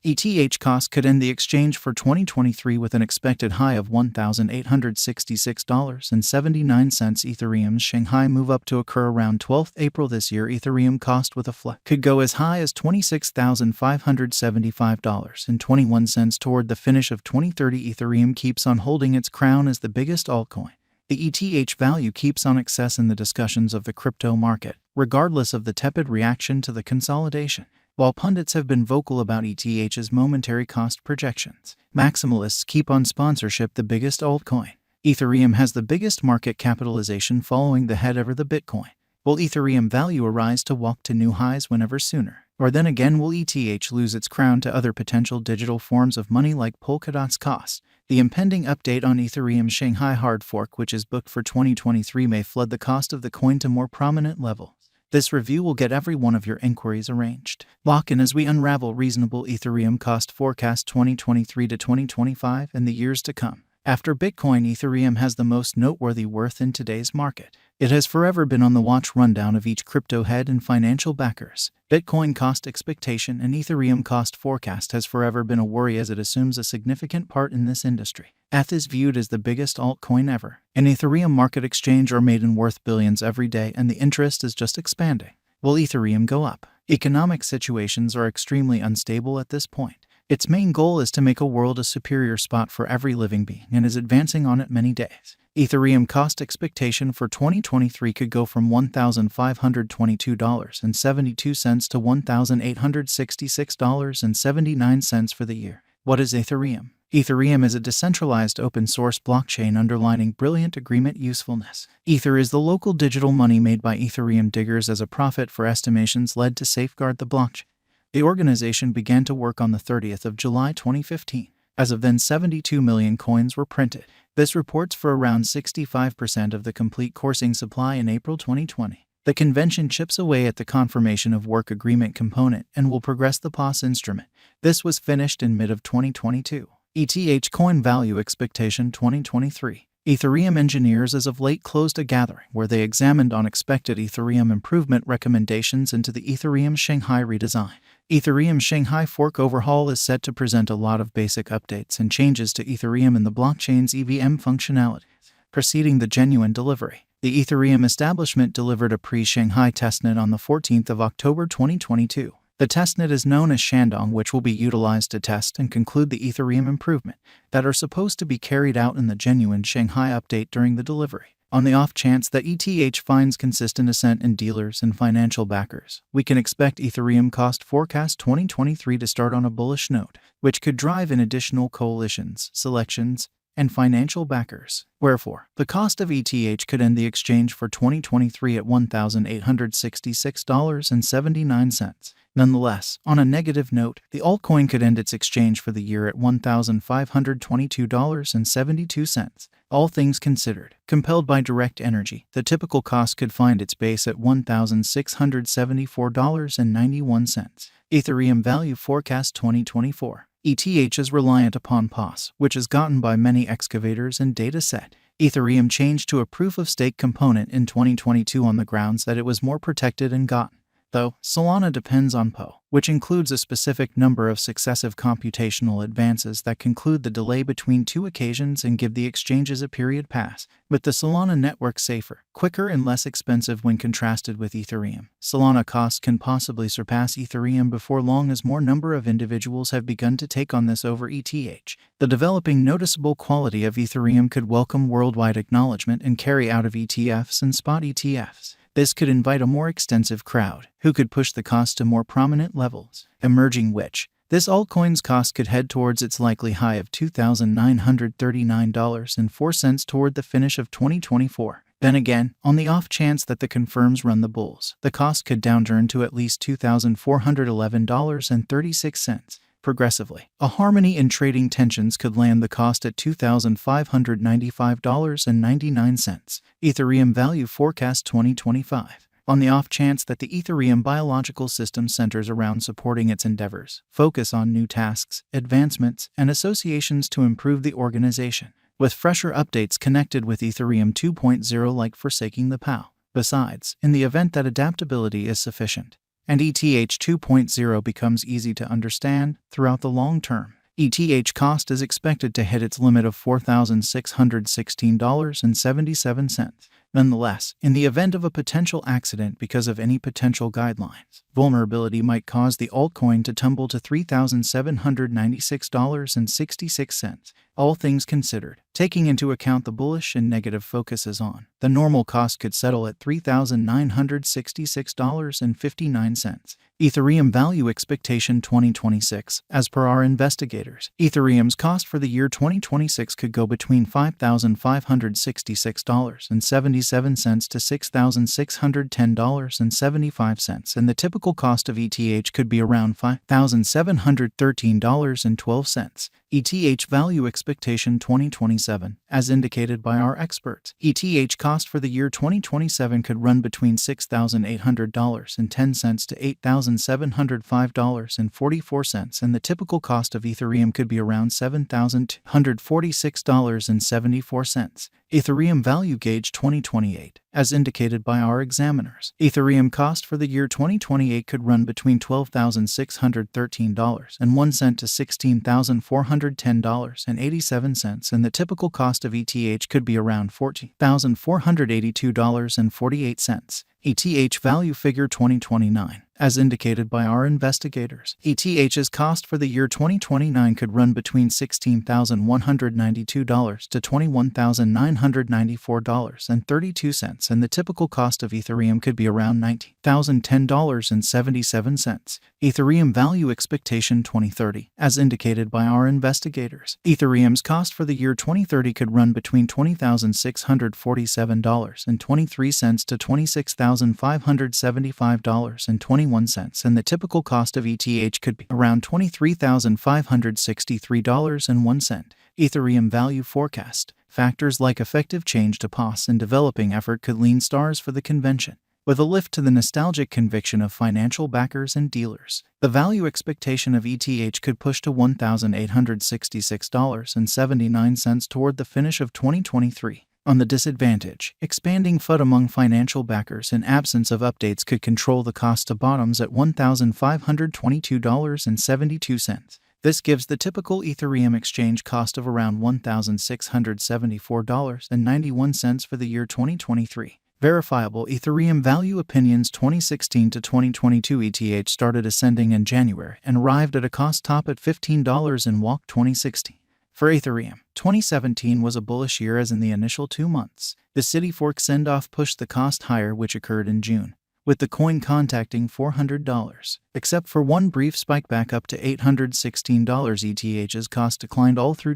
ETH cost could end the exchange for 2023 with an expected high of $1,866.79. Ethereum's Shanghai move up to occur around 12th April this year. Ethereum cost with a flex could go as high as $26,575.21 toward the finish of 2030. Ethereum keeps on holding its crown as the biggest altcoin. The ETH value keeps on excess in the discussions of the crypto market, regardless of the tepid reaction to the consolidation. While pundits have been vocal about ETH's momentary cost projections, maximalists keep on sponsorship the biggest altcoin. Ethereum has the biggest market capitalization following the head over the Bitcoin. Will Ethereum value arise to walk to new highs whenever sooner? Or then again will ETH lose its crown to other potential digital forms of money like Polkadot's cost? The impending update on Ethereum's Shanghai hard fork, which is booked for 2023, may flood the cost of the coin to more prominent levels. This review will get every one of your inquiries arranged. Lock in as we unravel reasonable Ethereum cost forecast 2023 to 2025 and the years to come. After Bitcoin, Ethereum has the most noteworthy worth in today's market. It has forever been on the watch rundown of each crypto head and financial backers. Bitcoin cost expectation and Ethereum cost forecast has forever been a worry as it assumes a significant part in this industry. ETH is viewed as the biggest altcoin ever. An Ethereum market exchange are made and worth billions every day, and the interest is just expanding. Will Ethereum go up? Economic situations are extremely unstable at this point. Its main goal is to make a world a superior spot for every living being and is advancing on it many days. Ethereum cost expectation for 2023 could go from $1,522.72 to $1,866.79 for the year. What is Ethereum? Ethereum is a decentralized open-source blockchain underlining brilliant agreement usefulness. Ether is the local digital money made by Ethereum diggers as a profit for estimations led to safeguard the blockchain. The organization began to work on the 30th of July 2015. As of then, 72 million coins were printed. This reports for around 65% of the complete coursing supply in April 2020. The convention chips away at the confirmation of work agreement component and will progress the POS instrument. This was finished in mid of 2022. ETH coin value expectation 2023. Ethereum engineers as of late closed a gathering where they examined unexpected Ethereum improvement recommendations into the Ethereum Shanghai redesign. Ethereum Shanghai fork overhaul is set to present a lot of basic updates and changes to Ethereum and the blockchain's EVM functionalities. Preceding the genuine delivery, the Ethereum establishment delivered a pre-Shanghai testnet on the 14th of October 2022. The testnet is known as Shandong, which will be utilized to test and conclude the Ethereum improvement that are supposed to be carried out in the genuine Shanghai update during the delivery. On the off chance that ETH finds consistent assent in dealers and financial backers, we can expect Ethereum cost forecast 2023 to start on a bullish note, which could drive in additional coalitions, selections, and financial backers. Wherefore, the cost of ETH could end the exchange for 2023 at $1,866.79. Nonetheless, on a negative note, the altcoin could end its exchange for the year at $1,522.72. All things considered, compelled by direct energy, the typical cost could find its base at $1,674.91. Ethereum value forecast 2024. ETH is reliant upon POS, which is gotten by many excavators and data set. Ethereum changed to a proof-of-stake component in 2022 on the grounds that it was more protected and gotten. Though, Solana depends on PO, which includes a specific number of successive computational advances that conclude the delay between two occasions and give the exchanges a period pass. With the Solana network safer, quicker, and less expensive when contrasted with Ethereum, Solana costs can possibly surpass Ethereum before long as more number of individuals have begun to take on this over ETH. The developing noticeable quality of Ethereum could welcome worldwide acknowledgement and carry out of ETFs and spot ETFs. This could invite a more extensive crowd, who could push the cost to more prominent levels, emerging which, this altcoin's cost could head towards its likely high of $2,939.04 toward the finish of 2024. Then again, on the off chance that the confirms run the bulls, the cost could downturn to at least $2,411.36. Progressively, a harmony in trading tensions could land the cost at $2,595.99. Ethereum value forecast 2025. On the off chance that the Ethereum biological system centers around supporting its endeavors, focus on new tasks, advancements, and associations to improve the organization, with fresher updates connected with Ethereum 2.0 like forsaking the POW. Besides, in the event that adaptability is sufficient, and ETH 2.0 becomes easy to understand throughout the long term. ETH cost is expected to hit its limit of $4,616.77. Nonetheless, in the event of a potential accident because of any potential guidelines, vulnerability might cause the altcoin to tumble to $3,796.66. All things considered, taking into account the bullish and negative focuses on, the normal cost could settle at $3,966.59. Ethereum value expectation 2026. As per our investigators, Ethereum's cost for the year 2026 could go between $5,566.77 to $6,610.75, and the typical cost of ETH could be around $5,713.12. ETH value expectation 2027. As indicated by our experts, ETH cost for the year 2027 could run between $6,800.10 to $8,705.44, and the typical cost of Ethereum could be around $7,246.74. Ethereum value gauge 2028. As indicated by our examiners, Ethereum cost for the year 2028 could run between $12,613.01 to $16,410.87, and the typical cost of ETH could be around $14,482.48. ETH value figure 2029. As indicated by our investigators, ETH's cost for the year 2029 could run between $16,192 to $21,994.32, and the typical cost of Ethereum could be around $90,010.77. Ethereum value expectation 2030. As indicated by our investigators, Ethereum's cost for the year 2030 could run between $20,647.23 to $26,575.21, and the typical cost of ETH could be around $23,563.01. Ethereum value forecast. Factors like effective change to POS and developing effort could lean stars for the convention, with a lift to the nostalgic conviction of financial backers and dealers. The value expectation of ETH could push to $1,866.79 toward the finish of 2023. On the disadvantage, expanding FUD among financial backers in absence of updates could control the cost to bottoms at $1,522.72. This gives the typical Ethereum exchange cost of around $1,674.91 for the year 2023. Verifiable Ethereum value opinions 2016 to 2022. ETH started ascending in January and arrived at a cost top at $15 in WAC 2016. For Ethereum, 2017 was a bullish year as in the initial 2 months. The City Fork send-off pushed the cost higher, which occurred in June, with the coin contacting $400. Except for one brief spike back up to $816, ETH's cost declined all through